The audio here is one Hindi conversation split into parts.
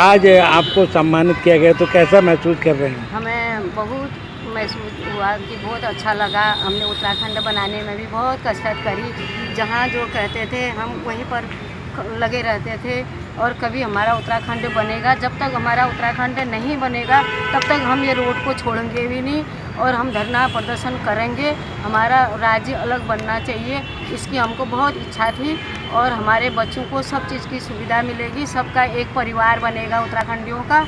आज आपको सम्मानित किया गया तो कैसा महसूस कर रहे हैं? हमें बहुत महसूस हुआ कि बहुत अच्छा लगा। हमने उत्तराखंड बनाने में भी बहुत कसरत करी। जहाँ जो कहते थे हम वहीं पर लगे रहते थे और कभी हमारा उत्तराखंड बनेगा। जब तक हमारा उत्तराखंड नहीं बनेगा तब तक हम ये रोड को छोड़ेंगे भी नहीं और हम धरना प्रदर्शन करेंगे। हमारा राज्य अलग बनना चाहिए, इसकी हमको बहुत इच्छा थी और हमारे बच्चों को सब चीज़ की सुविधा मिलेगी। सबका एक परिवार बनेगा उत्तराखंडियों का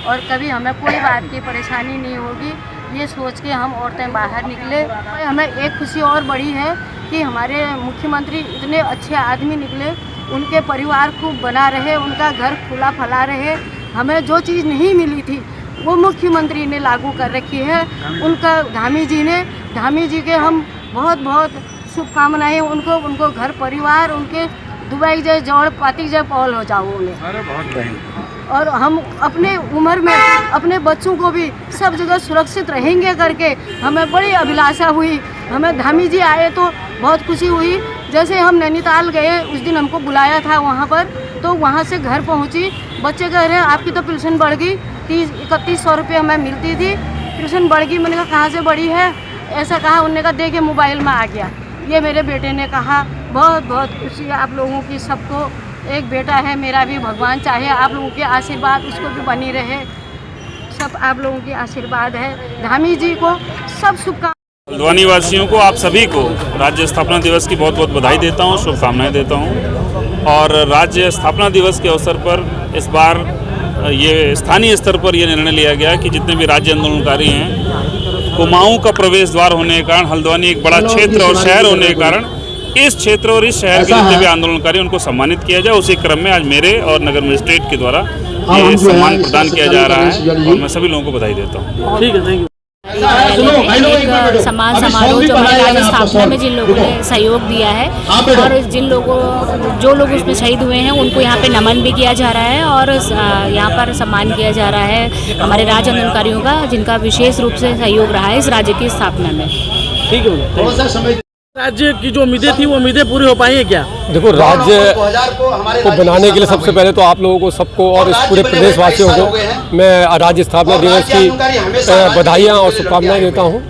और कभी हमें कोई बात की परेशानी नहीं होगी। ये सोच के हम औरतें बाहर निकले। हमें एक खुशी और बड़ी है कि हमारे मुख्यमंत्री इतने अच्छे आदमी निकले, उनके परिवार खूब बना रहे, उनका घर खुला फला रहे। हमें जो चीज़ नहीं मिली थी वो मुख्यमंत्री ने लागू कर रखी है। उनका धामी जी के हम बहुत बहुत शुभकामनाएं। उनको घर परिवार उनके दुबई जय जौड़ पाती जय पौल हो जाओ उन्हें। और हम अपने उम्र में अपने बच्चों को भी सब जगह सुरक्षित रहेंगे करके हमें बड़ी अभिलाषा हुई। हमें धामी जी आए तो बहुत खुशी हुई। जैसे हम नैनीताल गए, उस दिन हमको बुलाया था वहाँ पर, तो वहाँ से घर पहुँची। बच्चे कह रहे हैं आपकी तो पेंशन बढ़ गई, 3100 रुपये हमें मिलती थी, पेंशन बढ़ गई। मैंने कहा कहाँ से बढ़ी है? ऐसा कहा। उन्होंने कहा देखिए मोबाइल में आ गया। ये मेरे बेटे ने कहा। बहुत बहुत खुशी है आप लोगों की। सबको एक बेटा है मेरा भी, भगवान चाहे आप लोगों के आशीर्वाद उसको भी बनी रहे। सब आप लोगों की आशीर्वाद है। धामी जी को सब शुभकामनाएं। हल्द्वानी वासियों को, आप सभी को राज्य स्थापना दिवस की बहुत बहुत बधाई देता हूँ, शुभकामनाएं देता हूँ। और राज्य स्थापना दिवस के अवसर पर इस बार ये स्थानीय स्तर पर यह निर्णय लिया गया कि जितने भी राज्य आंदोलनकारी हैं, कुमाऊं का प्रवेश द्वार होने के कारण, हल्द्वानी एक बड़ा क्षेत्र और शहर होने के कारण इस क्षेत्र और इस शहर के जितने भी आंदोलनकारी उनको सम्मानित किया जाए। उसी क्रम में आज मेरे और नगर मजिस्ट्रेट के द्वारा ये सम्मान प्रदान किया जा रहा है और मैं सभी लोगों को बधाई देता हूँ। ठीक है, थैंक यू। एक सम्मान समारोह जो हमारे राज्य स्थापना में जिन लोगों ने सहयोग दिया है और जो लोग उसमें शहीद हुए हैं उनको यहाँ पे नमन भी किया जा रहा है और यहाँ पर सम्मान किया जा रहा है हमारे राज्य आंदोलनकारियों का, जिनका विशेष रूप से सहयोग रहा है इस राज्य की स्थापना में। ठीक है। राज्य की जो उम्मीदें थी वो उम्मीदें पूरी हो पाई है क्या? देखो, राज्य को बनाने के लिए सबसे पहले तो आप लोगों को सबको और इस पूरे प्रदेशवासियों को मैं राज्य स्थापना दिवस की बधाइयाँ और शुभकामनाएं देता हूँ।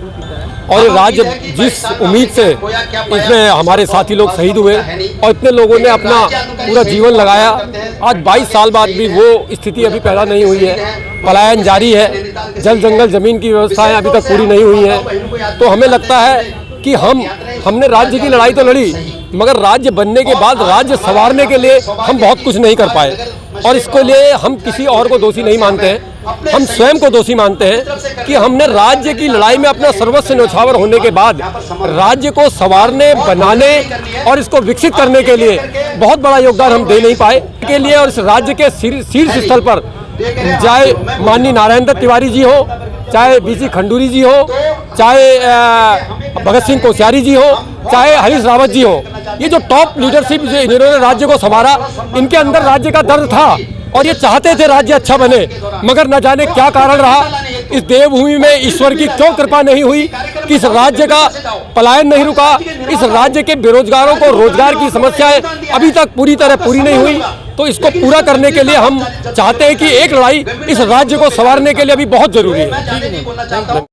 और राज्य जिस उम्मीद से इसमें हमारे साथी लोग शहीद हुए और इतने लोगों ने अपना पूरा जीवन लगाया, आज 22 साल बाद भी वो स्थिति अभी पैदा नहीं हुई है। पलायन जारी है, जल जंगल जमीन की व्यवस्थाएं अभी तक पूरी नहीं हुई हैं। तो हमें लगता है कि हमने राज्य की लड़ाई तो लड़ी, मगर राज्य बनने के बाद राज्य संवारने के लिए हम बहुत कुछ नहीं कर पाए और इसके लिए हम किसी और को दोषी नहीं मानते हैं, हम स्वयं को दोषी मानते हैं कि हमने राज्य की लड़ाई में अपना सर्वस्व न्यौछावर होने के बाद राज्य को संवारने, बनाने और इसको विकसित करने के लिए बहुत बड़ा योगदान हम दे नहीं पाए के लिए। और इस राज्य के शीर्ष स्थल पर चाहे माननीय नारायण दत्त तिवारी जी हो, चाहे बीसी खंडूरी जी हो, चाहे भगत सिंह कोश्यारी जी हो, चाहे हरीश रावत जी हो, ये जो टॉप लीडरशिप जिन्होंने राज्य को संभाला, इनके अंदर राज्य का दर्द था और ये चाहते थे राज्य अच्छा बने, मगर न जाने क्या कारण रहा। इस देवभूमि में ईश्वर की क्यों कृपा नहीं हुई कि इस राज्य का पलायन नहीं रुका, इस राज्य के बेरोजगारों को रोजगार की समस्याएं अभी तक पूरी तरह पूरी नहीं हुई। तो इसको पूरा करने के लिए हम चाहते हैं कि एक लड़ाई इस राज्य को संवारने के लिए अभी बहुत जरूरी है।